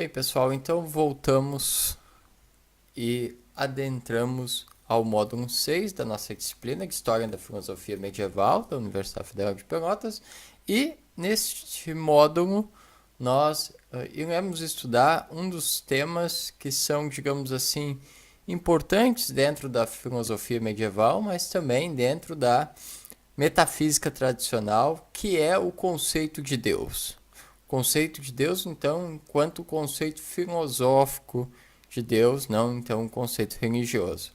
Bem, pessoal, então voltamos e adentramos ao módulo 6 da nossa disciplina de História da Filosofia Medieval da Universidade Federal de Pelotas. E neste módulo nós iremos estudar um dos temas que são, digamos assim, importantes dentro da filosofia medieval, mas também dentro da metafísica tradicional, que é o conceito de Deus. O conceito de Deus, então, enquanto conceito filosófico de Deus, não então um conceito religioso.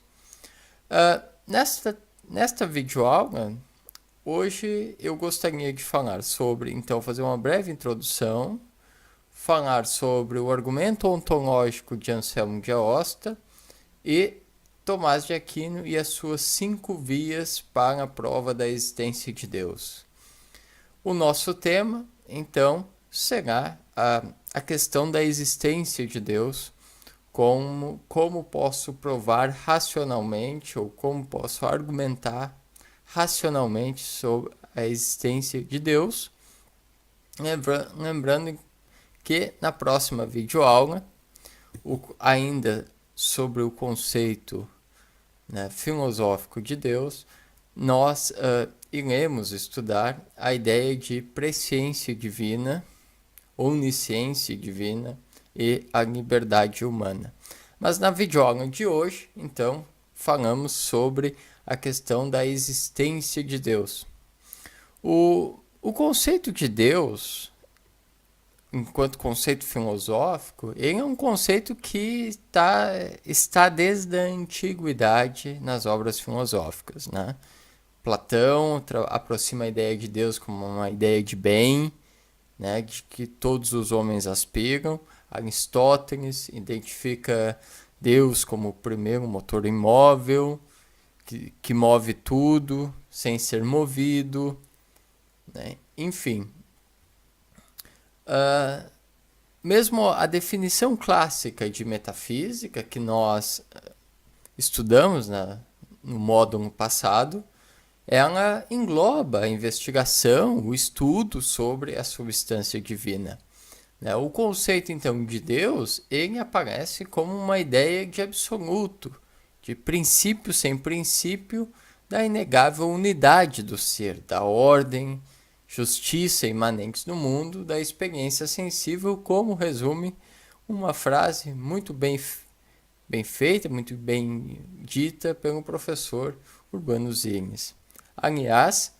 Nesta videoaula, hoje eu gostaria de falar sobre, então, fazer uma breve introdução, falar sobre o argumento ontológico de Anselmo de Aosta e Tomás de Aquino e as suas 5 vias para a prova da existência de Deus. O nosso tema, então, será a questão da existência de Deus, como posso provar racionalmente ou como posso argumentar racionalmente sobre a existência de Deus. Lembrando que na próxima videoaula, ainda sobre o conceito filosófico de Deus, nós iremos estudar a ideia de presciência divina, onisciência divina e a liberdade humana. Mas na videoaula de hoje, então, falamos sobre a questão da existência de Deus. O conceito de Deus, enquanto conceito filosófico, ele é um conceito que está desde a antiguidade nas obras filosóficas, né? Platão aproxima a ideia de Deus como uma ideia de bem, né, de que todos os homens aspiram. Aristóteles identifica Deus como o primeiro motor imóvel, que move tudo sem ser movido, né? Enfim. Mesmo a definição clássica de metafísica que nós estudamos no módulo passado, ela engloba a investigação, o estudo sobre a substância divina. O conceito, então, de Deus, ele aparece como uma ideia de absoluto, de princípio sem princípio, da inegável unidade do ser, da ordem, justiça imanentes no mundo, da experiência sensível, como resume uma frase muito bem feita, muito bem dita pelo professor Urbano Zines. Aliás,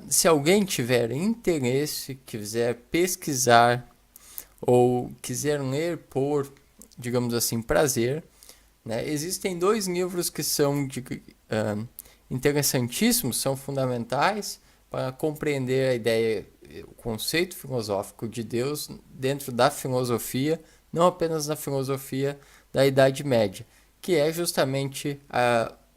se alguém tiver interesse, quiser pesquisar ou quiser ler por, digamos assim, prazer, né, existem 2 livros que são interessantíssimos, são fundamentais para compreender a ideia, o conceito filosófico de Deus dentro da filosofia, não apenas na filosofia da Idade Média, que é justamente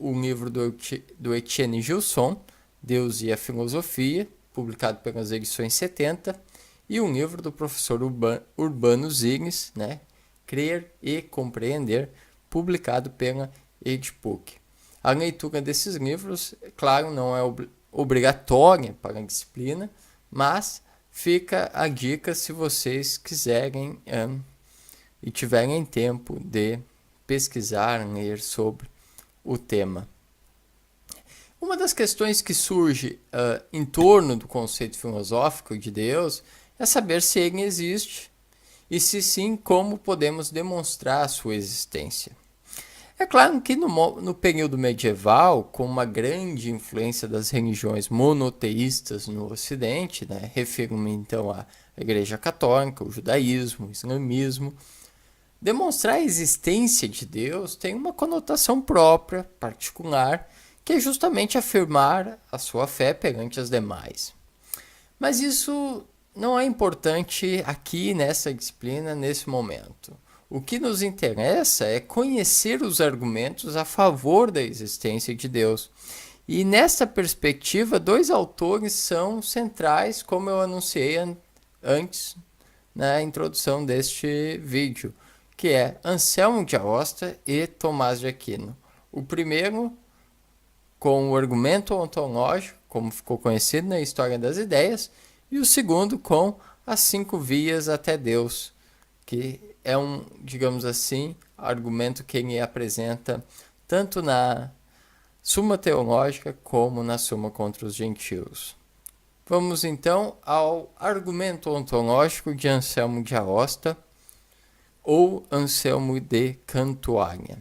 o livro do Etienne Gilson, Deus e a Filosofia, publicado pelas edições 70, e um livro do professor Urbano Zines, né, Crer e Compreender, publicado pela Edipuc. A leitura desses livros, claro, não é obrigatória para a disciplina, mas fica a dica se vocês quiserem e tiverem tempo de pesquisar, ler sobre o tema. Uma das questões que surge em torno do conceito filosófico de Deus é saber se ele existe e, se sim, como podemos demonstrar a sua existência. É claro que no período medieval, com uma grande influência das religiões monoteístas no Ocidente, né, refiro-me então à Igreja Católica, o judaísmo, o islamismo, demonstrar a existência de Deus tem uma conotação própria, particular, que é justamente afirmar a sua fé perante as demais. Mas isso não é importante aqui nessa disciplina, nesse momento. O que nos interessa é conhecer os argumentos a favor da existência de Deus. E nessa perspectiva, 2 autores são centrais, como eu anunciei antes na introdução deste vídeo, que é Anselmo de Aosta e Tomás de Aquino. O primeiro com o argumento ontológico, como ficou conhecido na História das Ideias, e o segundo com as 5 vias até Deus, que é um, digamos assim, argumento que ele apresenta tanto na Suma Teológica como na Suma contra os Gentios. Vamos então ao argumento ontológico de Anselmo de Aosta ou Anselmo de Cantuária.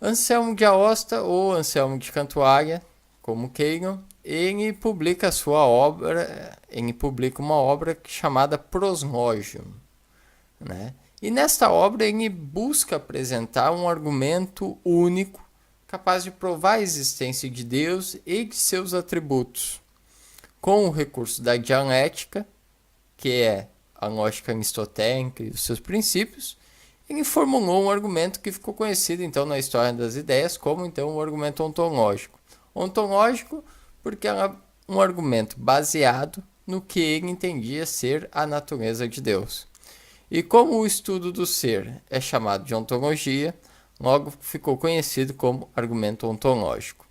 Anselmo de Aosta ou Anselmo de Cantuária, como queiram, ele publica uma obra chamada Proslogium, né? E nesta obra ele busca apresentar um argumento único capaz de provar a existência de Deus e de seus atributos, com o recurso da dialética, que é a lógica aristotélica e os seus princípios. Ele formulou um argumento que ficou conhecido então na história das ideias como então o argumento ontológico. Ontológico porque é um argumento baseado no que ele entendia ser a natureza de Deus. E como o estudo do ser é chamado de ontologia, logo ficou conhecido como argumento ontológico.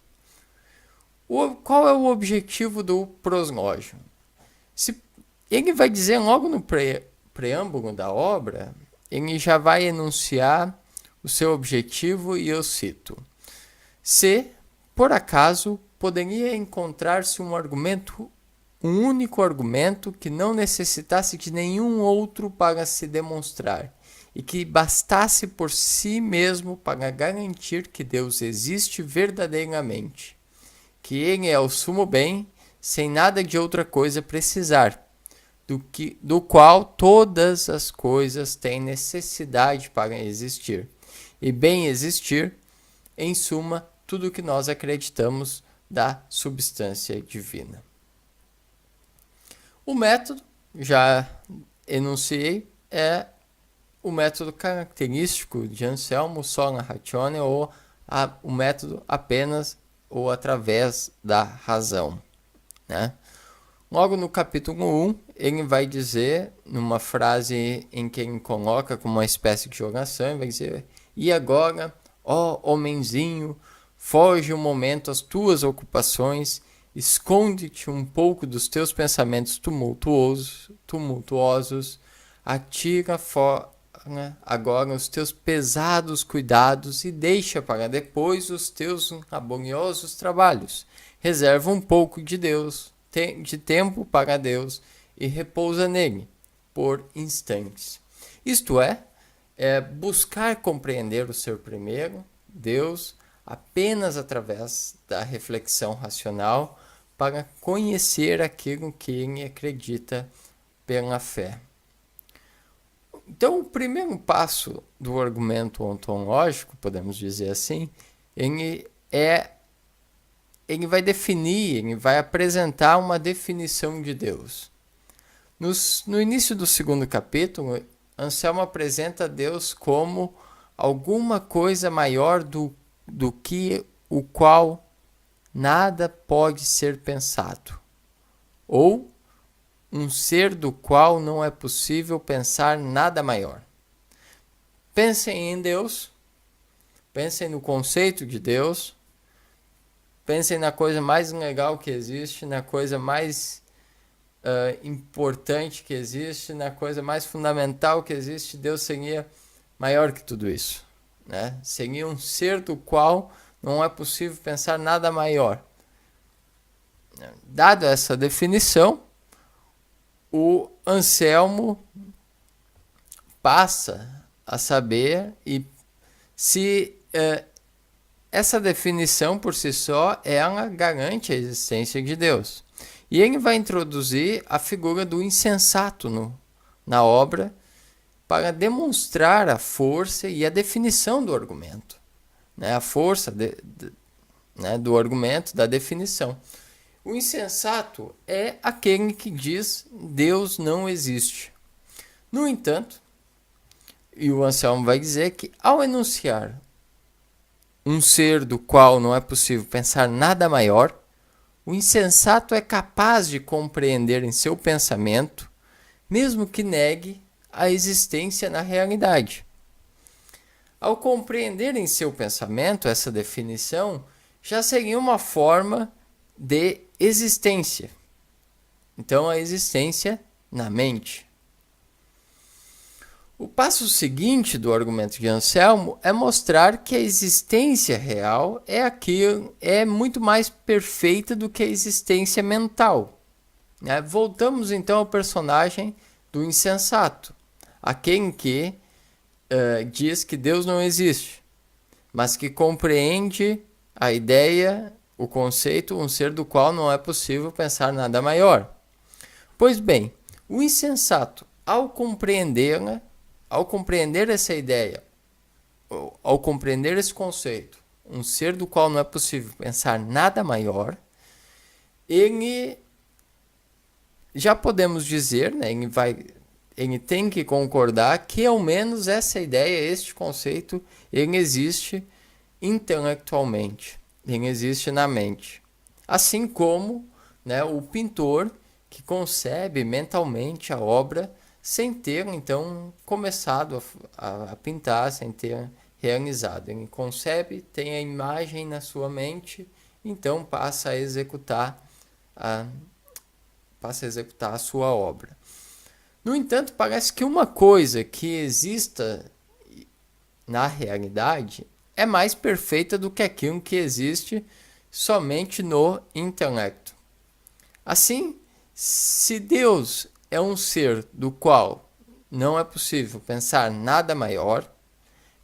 Qual é o objetivo do proslógio? Ele vai dizer logo no preâmbulo da obra, ele já vai enunciar o seu objetivo e eu cito: se, por acaso, poderia encontrar-se um único argumento que não necessitasse de nenhum outro para se demonstrar, e que bastasse por si mesmo para garantir que Deus existe verdadeiramente, que ele é o sumo bem, sem nada de outra coisa precisar, do qual todas as coisas têm necessidade para existir, e bem existir, em suma, tudo o que nós acreditamos da substância divina. O método, já enunciei, é o método característico de Anselmo, sola ratione, ou o método apenas ou através da razão, né? Logo no capítulo 1, ele vai dizer, numa frase em que ele coloca como uma espécie de oração, ele vai dizer: e agora, ó homenzinho, foge um momento às tuas ocupações, esconde-te um pouco dos teus pensamentos tumultuosos, atira fora agora os teus pesados cuidados e deixa para depois os teus laboriosos trabalhos. Reserva um pouco de tempo para Deus e repousa nele por instantes. Isto é buscar compreender o ser primeiro, Deus, apenas através da reflexão racional para conhecer aquilo que ele acredita pela fé. Então, o primeiro passo do argumento ontológico, podemos dizer assim, ele vai definir, ele vai apresentar uma definição de Deus. No início do segundo capítulo, Anselmo apresenta Deus como alguma coisa maior do que o qual nada pode ser pensado, ou um ser do qual não é possível pensar nada maior. Pensem em Deus, pensem no conceito de Deus, pensem na coisa mais legal que existe, na coisa mais importante que existe, na coisa mais fundamental que existe. Deus seria maior que tudo isso, né? Seria um ser do qual não é possível pensar nada maior. Dada essa definição, o Anselmo passa a saber se essa definição por si só ela garante a existência de Deus. E ele vai introduzir a figura do insensato na obra para demonstrar a força e a definição do argumento, né? A força do argumento, da definição. O insensato é aquele que diz Deus não existe. No entanto, e o Anselmo vai dizer que ao enunciar um ser do qual não é possível pensar nada maior, o insensato é capaz de compreender em seu pensamento, mesmo que negue a existência na realidade. Ao compreender em seu pensamento essa definição, já seria uma forma de existência. Então, a existência na mente. O passo seguinte do argumento de Anselmo é mostrar que a existência real é muito mais perfeita do que a existência mental. Né? Voltamos então ao personagem do insensato, aquele que diz que Deus não existe, mas que compreende a ideia, o conceito, um ser do qual não é possível pensar nada maior. Pois bem, o insensato, ao compreender essa ideia, ao compreender esse conceito, um ser do qual não é possível pensar nada maior, ele já podemos dizer, né, ele tem que concordar que ao menos essa ideia, este conceito, ele existe intelectualmente, ele existe na mente. Assim como, né, o pintor que concebe mentalmente a obra sem ter, então, começado a pintar, sem ter realizado. Ele concebe, tem a imagem na sua mente, então passa a executar a sua obra. No entanto, parece que uma coisa que exista na realidade é mais perfeita do que aquilo que existe somente no intelecto. Assim, se Deus é um ser do qual não é possível pensar nada maior,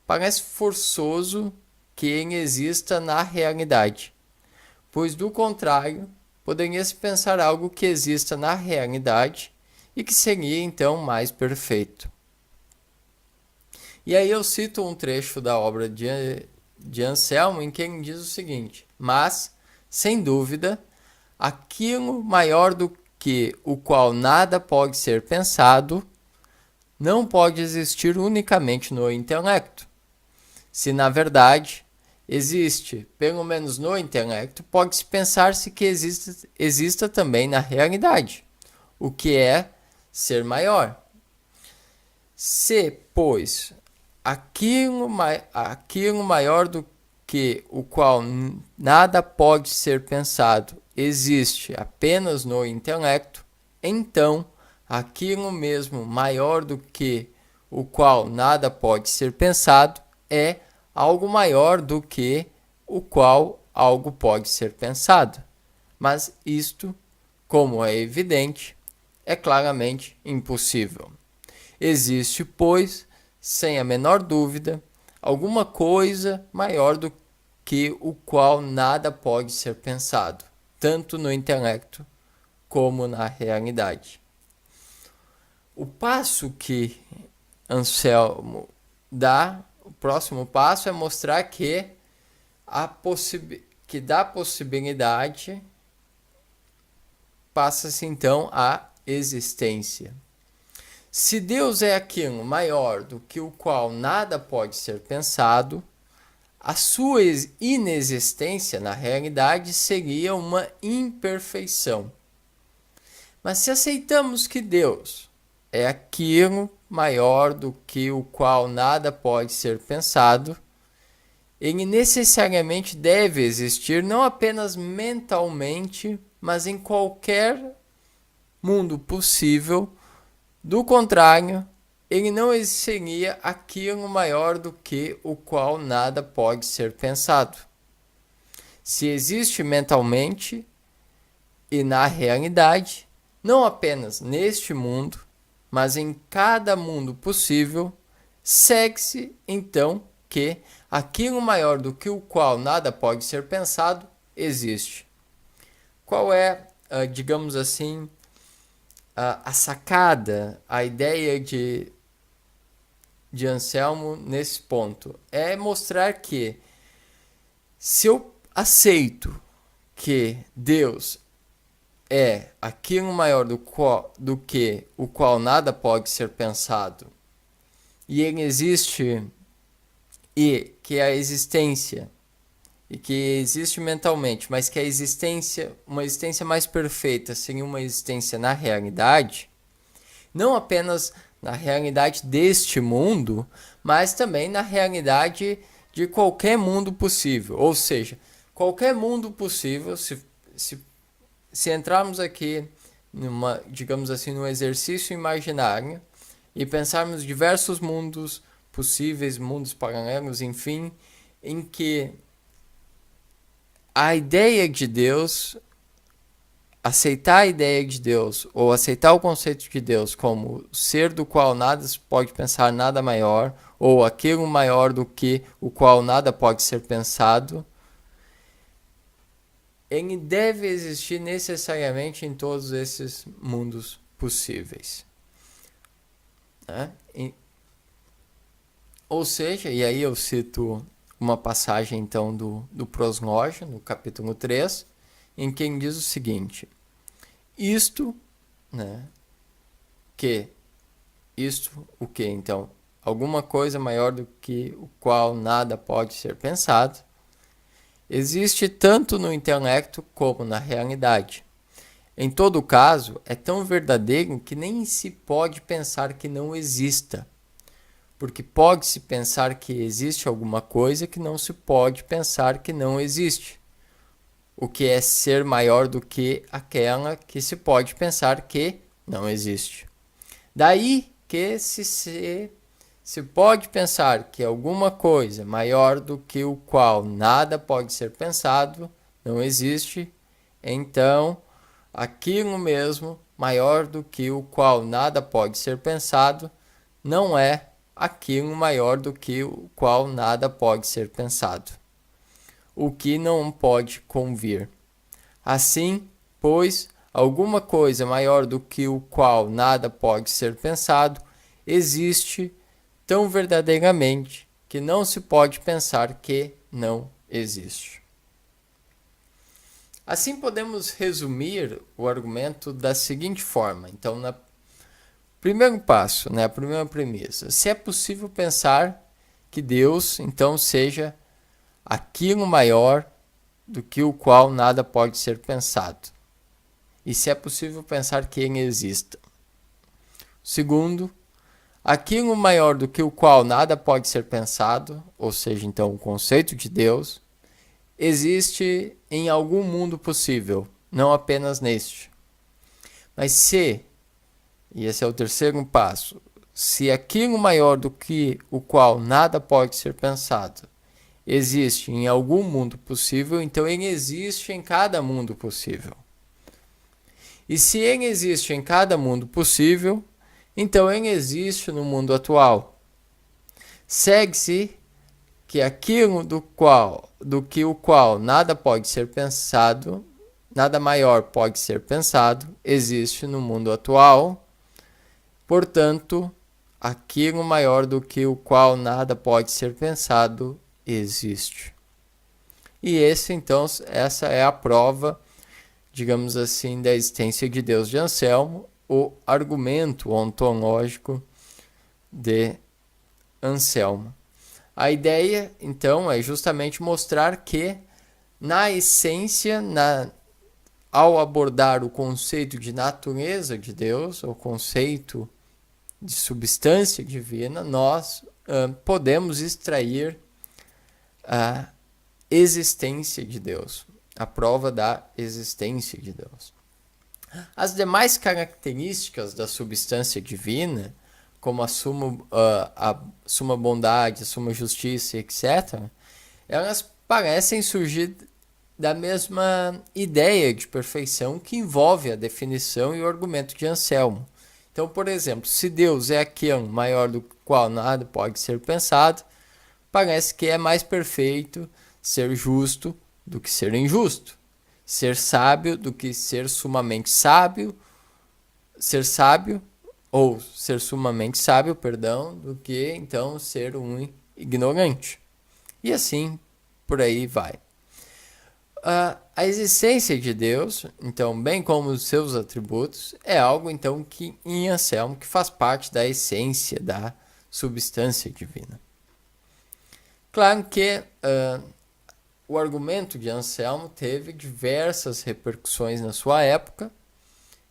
parece forçoso que ele exista na realidade, pois do contrário, poderia-se pensar algo que exista na realidade e que seria então mais perfeito. E aí eu cito um trecho da obra de Anselmo em que ele diz o seguinte: mas, sem dúvida, aquilo maior do que o qual nada pode ser pensado não pode existir unicamente no intelecto. Se na verdade existe, pelo menos no intelecto, pode-se pensar-se que exista também na realidade, o que é ser maior. Se, pois, aquilo maior do que o qual nada pode ser pensado existe apenas no intelecto, então aquilo mesmo maior do que o qual nada pode ser pensado é algo maior do que o qual algo pode ser pensado. Mas isto, como é evidente, é claramente impossível. Existe, pois, sem a menor dúvida, alguma coisa maior do que o qual nada pode ser pensado, tanto no intelecto como na realidade. O passo que Anselmo dá, o próximo passo é mostrar que da possibilidade passa-se então à existência. Se Deus é aquilo maior do que o qual nada pode ser pensado, a sua inexistência na realidade seria uma imperfeição. Mas se aceitamos que Deus é aquilo maior do que o qual nada pode ser pensado, ele necessariamente deve existir não apenas mentalmente, mas em qualquer mundo possível. Do contrário, ele não seria aquilo maior do que o qual nada pode ser pensado. Se existe mentalmente e na realidade, não apenas neste mundo, mas em cada mundo possível, segue-se então que aquilo maior do que o qual nada pode ser pensado existe. Qual é, digamos assim, a sacada, a ideia de Anselmo nesse ponto? É mostrar que se eu aceito que Deus é aquilo maior do que o qual nada pode ser pensado, e ele existe, e que a existência, e que existe mentalmente, mas que a existência, uma existência mais perfeita, seria uma existência na realidade, não apenas na realidade deste mundo, mas também na realidade de qualquer mundo possível. Ou seja, qualquer mundo possível, se entrarmos aqui digamos assim, num exercício imaginário, e pensarmos diversos mundos possíveis, mundos paralelos, enfim, em que a ideia de Deus, aceitar a ideia de Deus, ou aceitar o conceito de Deus como ser do qual nada se pode pensar, nada maior, ou aquilo maior do que o qual nada pode ser pensado, ele deve existir necessariamente em todos esses mundos possíveis. Né? Ou seja, e aí eu cito uma passagem então do Proslogia, no capítulo 3, em que ele diz o seguinte: isto, né, o que então? Alguma coisa maior do que o qual nada pode ser pensado, existe tanto no intelecto como na realidade. Em todo caso, é tão verdadeiro que nem se pode pensar que não exista, porque pode-se pensar que existe alguma coisa que não se pode pensar que não existe, o que é ser maior do que aquela que se pode pensar que não existe. Daí que se pode pensar que alguma coisa maior do que o qual nada pode ser pensado não existe, então aquilo mesmo maior do que o qual nada pode ser pensado não é aquilo maior do que o qual nada pode ser pensado, o que não pode convir. Assim, pois, alguma coisa maior do que o qual nada pode ser pensado existe tão verdadeiramente que não se pode pensar que não existe. Assim podemos resumir o argumento da seguinte forma. Então, no primeiro passo, a primeira premissa: se é possível pensar que Deus, então, seja aquilo maior do que o qual nada pode ser pensado. E se é possível pensar que ele exista. Segundo, aquilo maior do que o qual nada pode ser pensado, ou seja, então o conceito de Deus, existe em algum mundo possível, não apenas neste. Mas se, e esse é o terceiro passo, se aquilo maior do que o qual nada pode ser pensado existe em algum mundo possível, então ele existe em cada mundo possível. E se ele existe em cada mundo possível, então ele existe no mundo atual. Segue-se que aquilo do que o qual nada pode ser pensado, nada maior pode ser pensado, existe no mundo atual. Portanto, aquilo maior do que o qual nada pode ser pensado existe. E essa é a prova, digamos assim, da existência de Deus de Anselmo, o argumento ontológico de Anselmo. A ideia, então, é justamente mostrar que, na essência, ao abordar o conceito de natureza de Deus, o conceito de substância divina, nós podemos extrair a existência de Deus, a prova da existência de Deus. As demais características da substância divina, como a suma bondade, a suma justiça, etc., elas parecem surgir da mesma ideia de perfeição que envolve a definição e o argumento de Anselmo. Então, por exemplo, se Deus é aquele maior do qual nada pode ser pensado, parece que é mais perfeito ser justo do que ser injusto, ser sábio do que ser sumamente sábio, ser sábio ou ser sumamente sábio, do que então ser um ignorante. E assim por aí vai. A existência de Deus, então, bem como os seus atributos, é algo então que em Anselmo que faz parte da essência da substância divina. Claro que o argumento de Anselmo teve diversas repercussões na sua época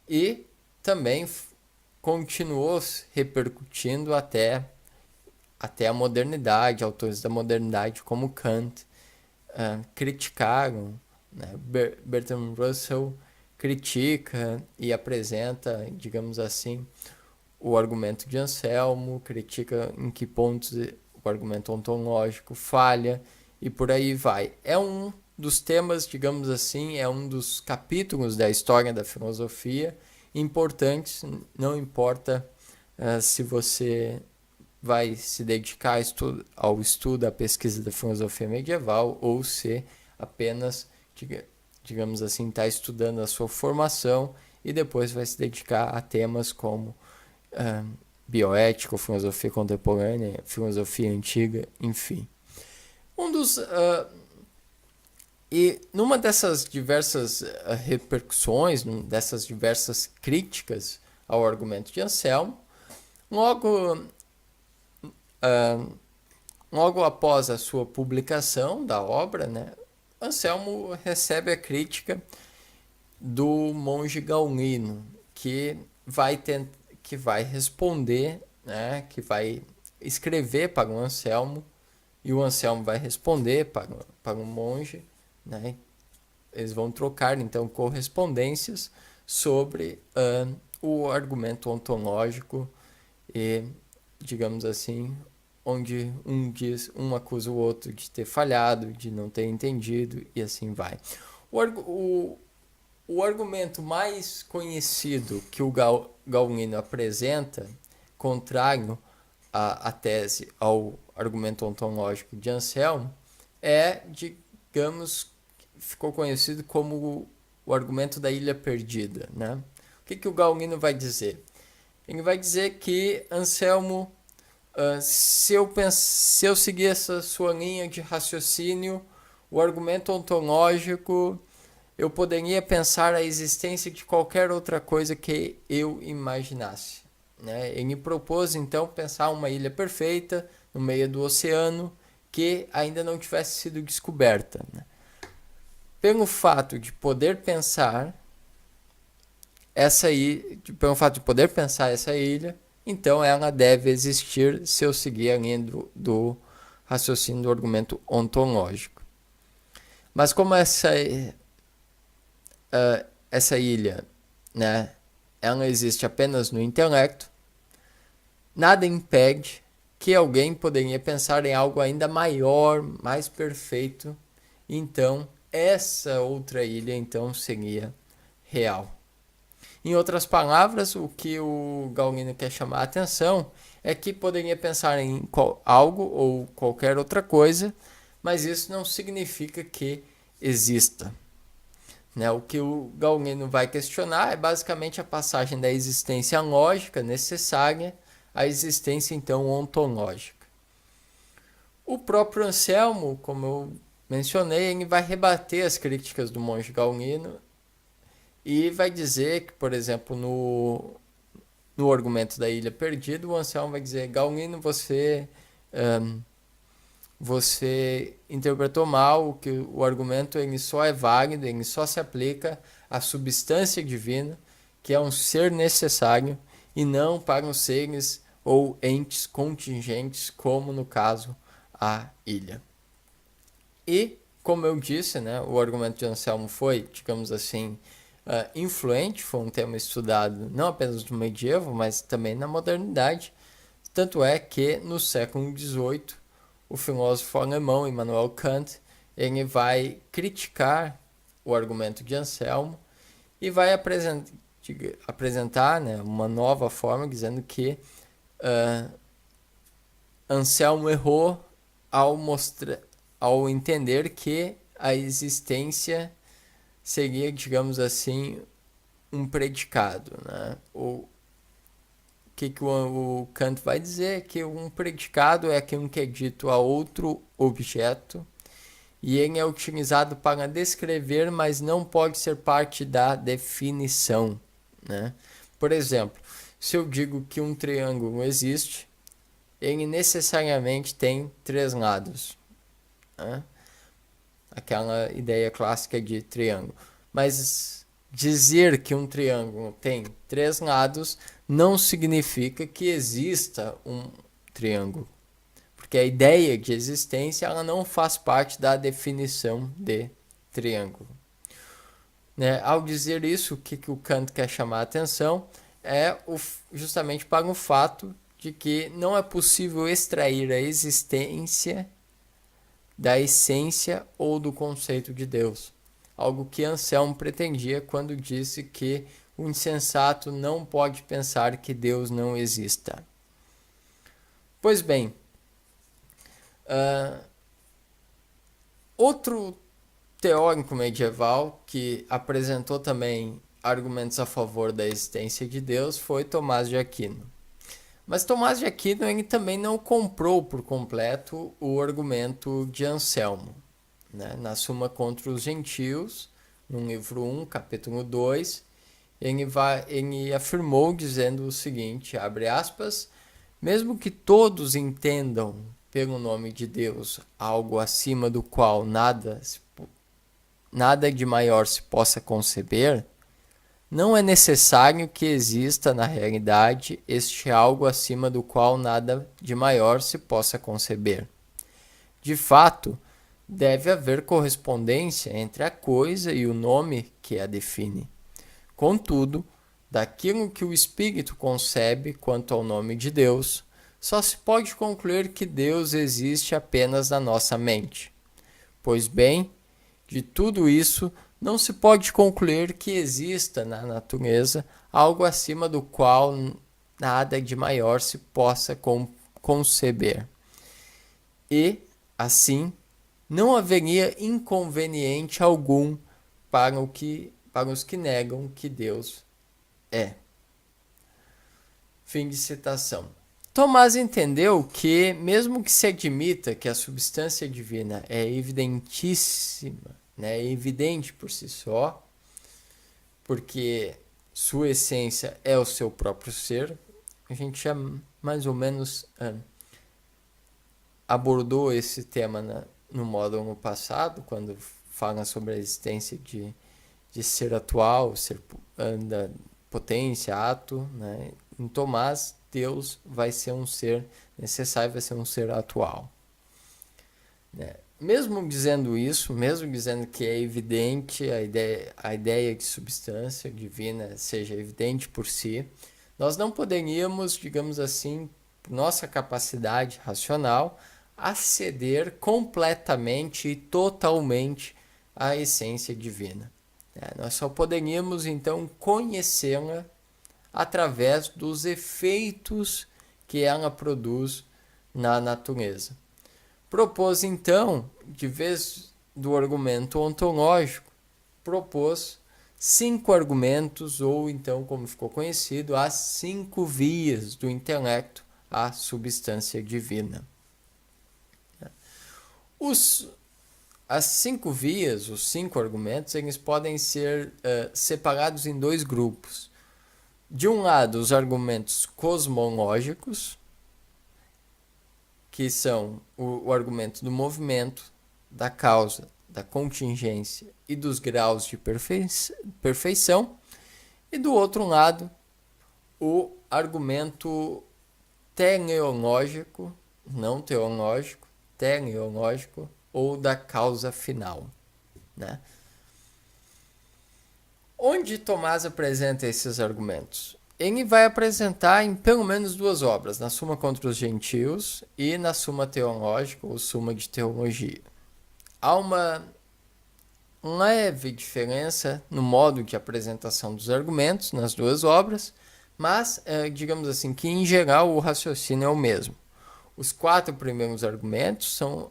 e também continuou repercutindo até a modernidade. Autores da modernidade como Kant criticaram, né? Bertrand Russell critica e apresenta, digamos assim, o argumento de Anselmo, critica em que pontos o argumento ontológico falha e por aí vai. É um dos temas, digamos assim, é um dos capítulos da história da filosofia importantes, não importa se você vai se dedicar ao estudo, à pesquisa da filosofia medieval ou se apenas, digamos assim, está estudando a sua formação e depois vai se dedicar a temas como bioética, filosofia contemporânea, filosofia antiga, enfim. E numa dessas diversas repercussões, dessas diversas críticas ao argumento de Anselmo, logo após a sua publicação da obra, né, Anselmo recebe a crítica do monge Gaunino, que vai responder, né, que vai escrever para o Anselmo, e o Anselmo vai responder para o monge, né? Eles vão trocar então correspondências sobre o argumento ontológico e, digamos assim, onde um acusa o outro de ter falhado, de não ter entendido e assim vai. O argumento mais conhecido que o Gaunino apresenta, contrário à tese ao argumento ontológico de Anselmo, digamos, ficou conhecido como o argumento da ilha perdida, né? O que o Gaunino vai dizer? Ele vai dizer que Anselmo, se eu seguir essa sua linha de raciocínio, o argumento ontológico, eu poderia pensar a existência de qualquer outra coisa que eu imaginasse, né? Ele propôs então pensar uma ilha perfeita no meio do oceano que ainda não tivesse sido descoberta, né? Pelo fato de poder pensar essa ilha, então ela deve existir se eu seguir a linha do raciocínio do argumento ontológico. Mas como essa ilha, né, ela existe apenas no intelecto, nada impede que alguém poderia pensar em algo ainda maior, mais perfeito, então essa outra ilha então seria real. Em outras palavras, o que o Gaunino quer chamar a atenção é que poderia pensar em algo ou qualquer outra coisa, mas isso não significa que exista, né? O que o Gaunino vai questionar é basicamente a passagem da existência lógica necessária à existência então ontológica. O próprio Anselmo, como eu mencionei, ele vai rebater as críticas do monge Gaunino e vai dizer que, por exemplo, no argumento da ilha perdida, o Anselmo vai dizer: Gaunino, você interpretou mal, que o argumento ele só é válido, ele só se aplica à substância divina, que é um ser necessário, e não para os seres ou entes contingentes, como no caso a ilha. E, como eu disse, né, o argumento de Anselmo foi, digamos assim, influente, foi um tema estudado não apenas no medievo, mas também na modernidade. Tanto é que no século XVIII, o filósofo alemão Immanuel Kant, ele vai criticar o argumento de Anselmo e vai apresentar, né, uma nova forma, dizendo que Anselmo errou ao entender que a existência seria, digamos assim, um predicado, né? O que o Kant vai dizer? Que um predicado é aquilo que é dito a outro objeto e ele é utilizado para descrever, mas não pode ser parte da definição, né? Por exemplo, se eu digo que um triângulo existe, ele necessariamente tem 3 lados, né? Aquela ideia clássica de triângulo. Mas dizer que um triângulo tem 3 lados não significa que exista um triângulo, porque a ideia de existência ela não faz parte da definição de triângulo, né? Ao dizer isso, o que o Kant quer chamar a atenção é justamente para o fato de que não é possível extrair a existência da essência ou do conceito de Deus. Algo que Anselmo pretendia quando disse que o insensato não pode pensar que Deus não exista. Pois bem, outro teórico medieval que apresentou também argumentos a favor da existência de Deus foi Tomás de Aquino. Mas Tomás de Aquino ele também não comprou por completo o argumento de Anselmo. Né? Na Suma contra os Gentios, no livro 1, capítulo 2, ele afirmou dizendo o seguinte, abre aspas, mesmo que todos entendam pelo nome de Deus algo acima do qual nada de maior se possa conceber, não é necessário que exista na realidade este algo acima do qual nada de maior se possa conceber. De fato, deve haver correspondência entre a coisa e o nome que a define. Contudo, daquilo que o espírito concebe quanto ao nome de Deus, só se pode concluir que Deus existe apenas na nossa mente. Pois bem, de tudo isso, não se pode concluir que exista na natureza algo acima do qual nada de maior se possa conceber. E, assim, não haveria inconveniente algum para os que negam que Deus é. Fim de citação. Tomás entendeu que, mesmo que se admita que a substância divina é evidentíssima, é evidente por si só, porque sua essência é o seu próprio ser, a gente já mais ou menos abordou esse tema no módulo passado, quando fala sobre a existência de ser atual, ser da potência, ato, né? Em Tomás, Deus vai ser um ser necessário, vai ser um ser atual. Né? Mesmo dizendo isso, mesmo dizendo que é evidente a ideia de substância divina seja evidente por si, nós não poderíamos, digamos assim, por nossa capacidade racional, aceder completamente e totalmente à essência divina. Nós só poderíamos, então, conhecê-la através dos efeitos que ela produz na natureza. Propôs, então, de vez do argumento ontológico, propôs 5 argumentos, ou então, como ficou conhecido, as 5 vias do intelecto à substância divina. As 5 vias, os 5 argumentos, eles podem ser separados em 2 grupos. De um lado, os argumentos cosmológicos, que são o argumento do movimento, da causa, da contingência e dos graus de perfeição. E do outro lado, o argumento teleológico, não teológico, teleológico, ou da causa final. Né? Onde Tomás apresenta esses argumentos? Ele vai apresentar em pelo menos 2 obras, na Suma contra os Gentios e na Suma Teológica, ou Suma de Teologia. Há uma leve diferença no modo de apresentação dos argumentos nas 2 obras, mas, digamos assim, que em geral o raciocínio é o mesmo. Os 4 primeiros argumentos são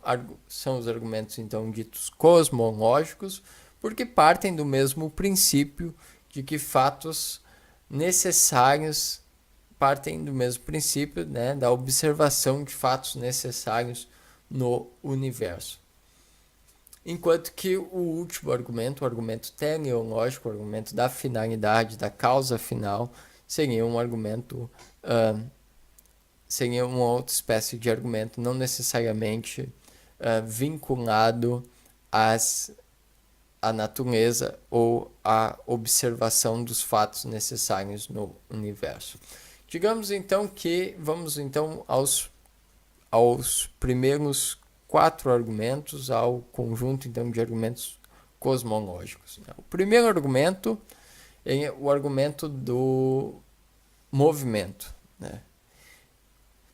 os argumentos, então, ditos cosmológicos, porque partem do mesmo princípio de que fatos necessários partem do mesmo princípio, né, da observação de fatos necessários no universo. Enquanto que o último argumento, o argumento teleológico, o argumento da finalidade, da causa final, seria um argumento, seria uma outra espécie de argumento, não necessariamente vinculado à natureza ou à observação dos fatos necessários no universo. Digamos então que vamos então aos primeiros 4 argumentos, ao conjunto então de argumentos cosmológicos. O primeiro argumento é o argumento movimento, né?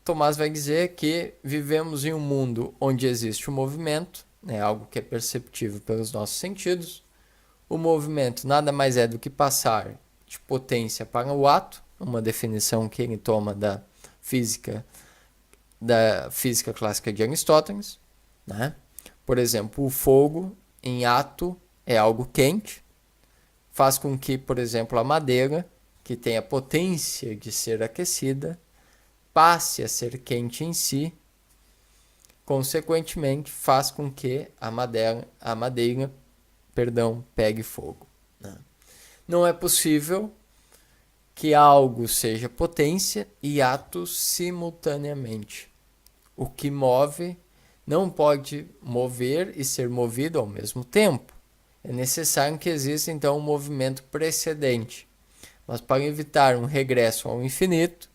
Tomás vai dizer que vivemos em um mundo onde existe o movimento, né, algo que é perceptível pelos nossos sentidos. O movimento nada mais é do que passar de potência para o ato, uma definição que ele toma da física clássica de Aristóteles, né? Por exemplo, o fogo em ato é algo quente, faz com que, por exemplo, a madeira, que tem a potência de ser aquecida, passe a ser quente em si, consequentemente faz com que a madeira pegue fogo, né? Não é possível que algo seja potência e ato simultaneamente. O que move não pode mover e ser movido ao mesmo tempo. É necessário que exista então um movimento precedente. Mas para evitar um regresso ao infinito,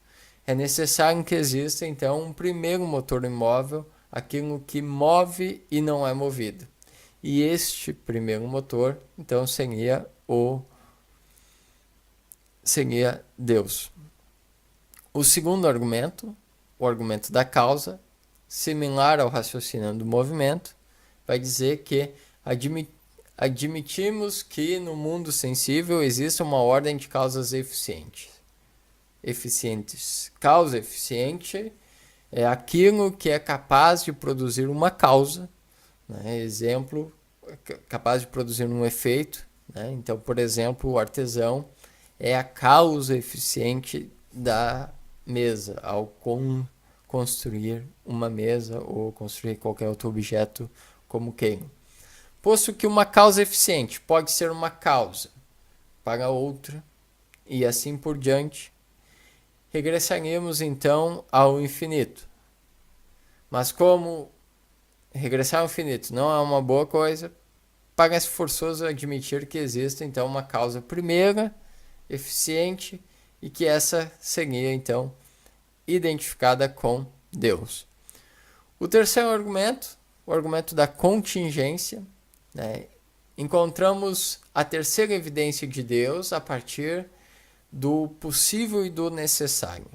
é necessário que exista então um primeiro motor imóvel, aquilo que move e não é movido. E este primeiro motor, então, seria Deus. O segundo argumento, o argumento da causa, similar ao raciocínio do movimento, vai dizer que admitimos que no mundo sensível existe uma ordem de causas eficientes. Causa eficiente é aquilo que é capaz de produzir uma causa, né? Exemplo, capaz de produzir um efeito, né? Então, por exemplo, o artesão é a causa eficiente da mesa ao construir uma mesa ou construir qualquer outro objeto como queira. Posto que uma causa eficiente pode ser uma causa para outra e assim por diante, regressaríamos então ao infinito. Mas como regressar ao infinito não é uma boa coisa, parece forçoso admitir que existe então uma causa primeira, eficiente, e que essa seria então identificada com Deus. O terceiro argumento, o argumento da contingência, né? Encontramos a terceira evidência de Deus a partir do possível e do necessário.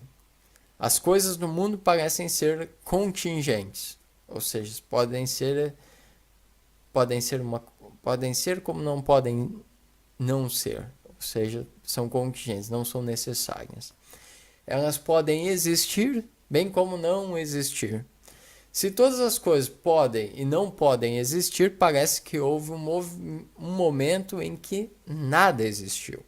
As coisas no mundo parecem ser contingentes, ou seja, podem ser como não podem não ser, ou seja, são contingentes, não são necessárias. Elas podem existir, bem como não existir. Se todas as coisas podem e não podem existir, parece que houve um momento em que nada existiu.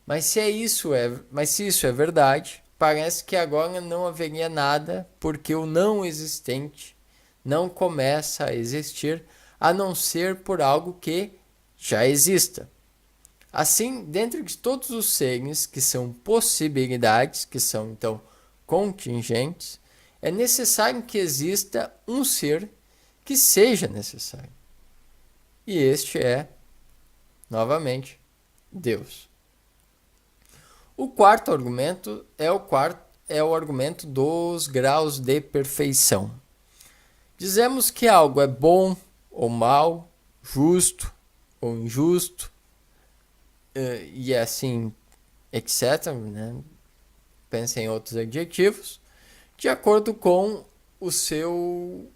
Mas se isso é verdade, parece que agora não haveria nada, porque o não existente não começa a existir, a não ser por algo que já exista. Assim, dentro de todos os seres que são possibilidades, que são então contingentes, é necessário que exista um ser que seja necessário. E este é, novamente, Deus. O quarto argumento é o argumento dos graus de perfeição. Dizemos que algo é bom ou mal, justo ou injusto, e assim, etc., né? Pense em outros adjetivos, de acordo com o seu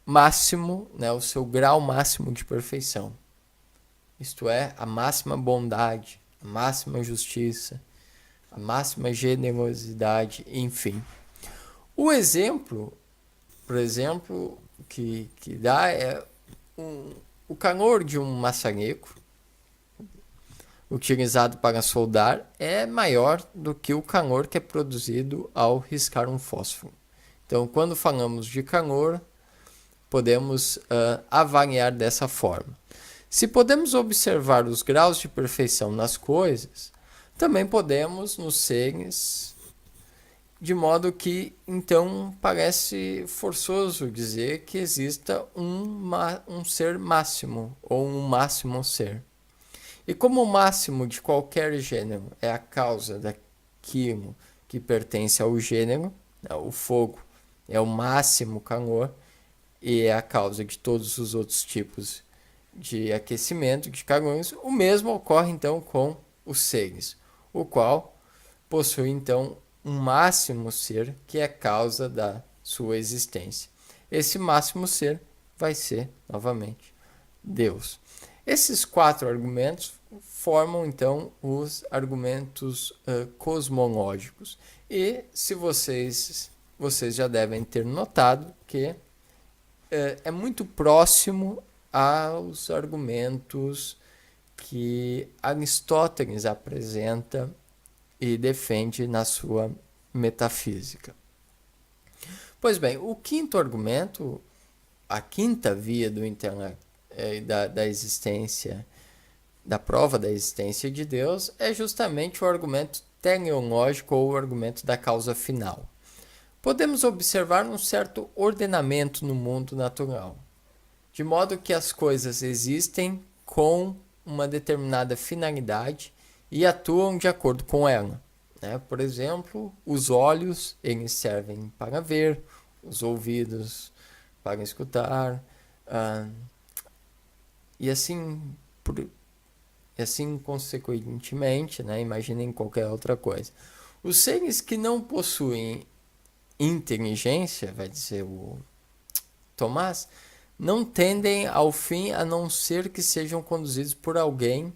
máximo, né? O seu grau máximo de perfeição. Isto é, a máxima bondade, a máxima justiça, a máxima generosidade, enfim. O exemplo, por exemplo, que dá é o calor de um maçarico utilizado para soldar é maior do que o calor que é produzido ao riscar um fósforo. Então, quando falamos de calor, podemos avaliar dessa forma. Se podemos observar os graus de perfeição nas coisas, também podemos nos seres, de modo que, então, parece forçoso dizer que exista um ser máximo ou um máximo ser. E como o máximo de qualquer gênero é a causa daquilo que pertence ao gênero, né, o fogo é o máximo calor e é a causa de todos os outros tipos de aquecimento, de calores, o mesmo ocorre então com os seres, o qual possui então um máximo ser que é a causa da sua existência. Esse máximo ser vai ser, novamente, Deus. Esses 4 argumentos formam então os argumentos cosmológicos. E se vocês já devem ter notado que é muito próximo aos argumentos que Aristóteles apresenta e defende na sua metafísica. Pois bem, o quinto argumento, a quinta via do da existência, da prova da existência de Deus, é justamente o argumento teleológico ou o argumento da causa final. Podemos observar um certo ordenamento no mundo natural, de modo que as coisas existem com uma determinada finalidade e atuam de acordo com ela. Por exemplo, os olhos eles servem para ver, os ouvidos para escutar, e assim consequentemente, imaginem qualquer outra coisa. Os seres que não possuem inteligência, vai dizer o Tomás, não tendem ao fim a não ser que sejam conduzidos por alguém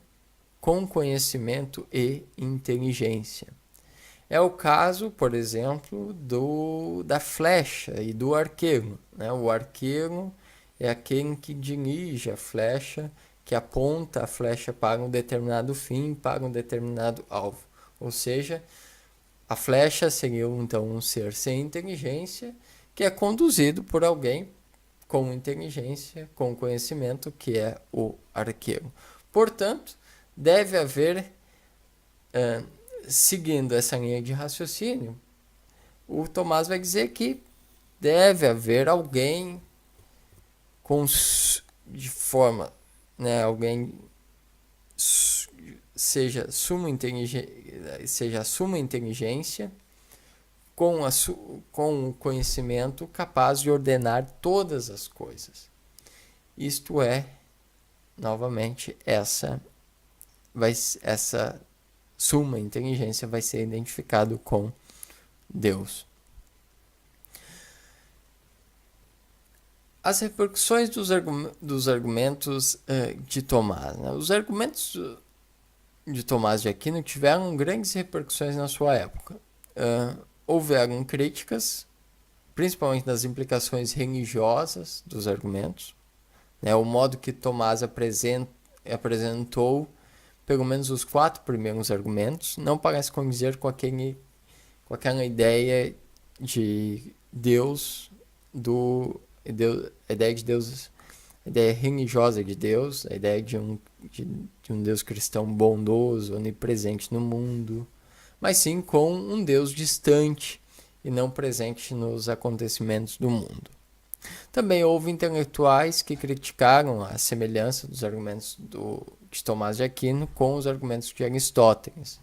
com conhecimento e inteligência. É o caso, por exemplo, da flecha e do arqueiro. O arqueiro é aquele que dirige a flecha, que aponta a flecha para um determinado fim, para um determinado alvo. Ou seja, a flecha seria então um ser sem inteligência, que é conduzido por alguém com inteligência, com conhecimento, que é o arqueiro. Portanto, deve haver, seguindo essa linha de raciocínio, o Tomás vai dizer que deve haver alguém de forma, alguém seja suma inteligência, com o conhecimento capaz de ordenar todas as coisas. Isto é, novamente, essa suma inteligência vai ser identificado com Deus. As repercussões dos argumentos de Tomás. Os argumentos de Tomás de Aquino tiveram grandes repercussões na sua época. Houveram críticas, principalmente das implicações religiosas dos argumentos, o modo que Tomás apresentou pelo menos os 4 primeiros argumentos não parece condizer com aquela ideia de Deus, a ideia de Deus, a ideia religiosa de Deus, a ideia de um Deus cristão bondoso, onipresente no mundo, mas sim com um Deus distante e não presente nos acontecimentos do mundo. Também houve intelectuais que criticaram a semelhança dos argumentos de Tomás de Aquino com os argumentos de Aristóteles,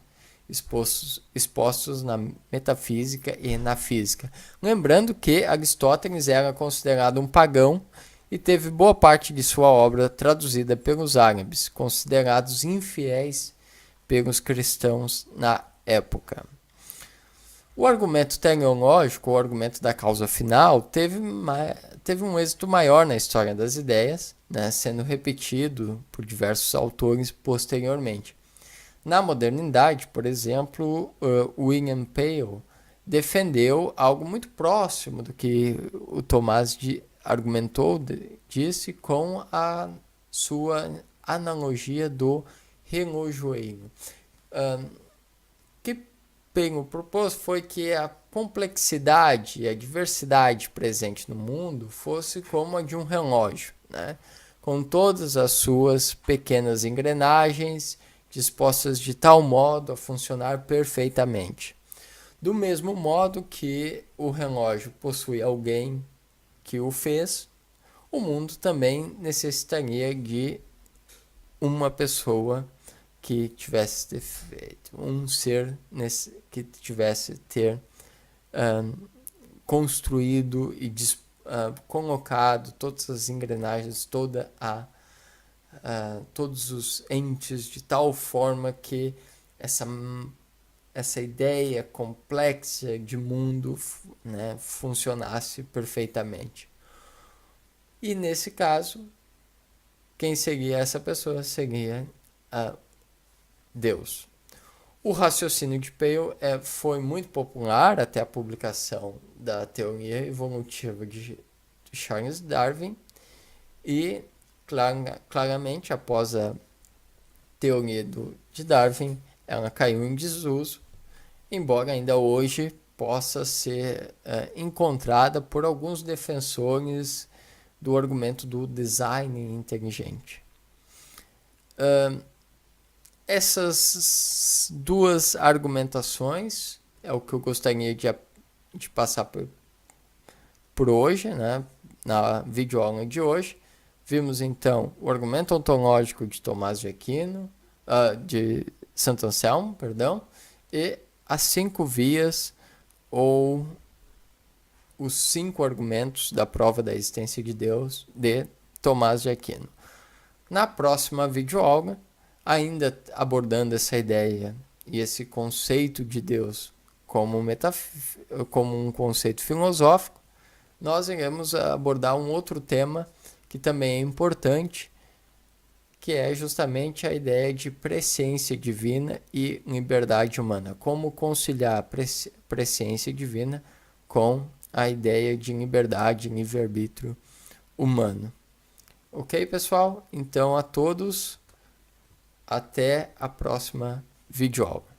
expostos na metafísica e na física. Lembrando que Aristóteles era considerado um pagão e teve boa parte de sua obra traduzida pelos árabes, considerados infiéis pelos cristãos na época. O argumento teleológico, o argumento da causa final, teve um êxito maior na história das ideias, sendo repetido por diversos autores posteriormente. Na modernidade, por exemplo, William Pale defendeu algo muito próximo do que o Tomás disse com a sua analogia do relojoeiro. Que Pale propôs foi que a complexidade e a diversidade presente no mundo fosse como a de um relógio, com todas as suas pequenas engrenagens dispostas de tal modo a funcionar perfeitamente. Do mesmo modo que o relógio possui alguém que o fez, o mundo também necessitaria de uma pessoa que tivesse feito, um ser que tivesse construído e colocado todas as engrenagens, todos os entes de tal forma que essa essa ideia complexa de mundo, né, funcionasse perfeitamente. E nesse caso, quem seria essa pessoa seria Deus. O raciocínio de Peale foi muito popular até a publicação da teoria evolutiva de Charles Darwin e claramente após a teoria de Darwin ela caiu em desuso, embora ainda hoje possa ser encontrada por alguns defensores do argumento do design inteligente. Essas duas argumentações é o que eu gostaria de passar por hoje, né, na videoaula de hoje. Vimos então o argumento ontológico de Tomás de Aquino, de Santo Anselmo, perdão, e as 5 vias ou os 5 argumentos da prova da existência de Deus de Tomás de Aquino. Na próxima videoaula, ainda abordando essa ideia e esse conceito de Deus como um conceito filosófico, nós iremos abordar um outro tema que também é importante, que é justamente a ideia de presciência divina e liberdade humana. Como conciliar a presciência divina com a ideia de liberdade e livre-arbítrio humano. Ok, pessoal? Então, a todos, até a próxima videoaula.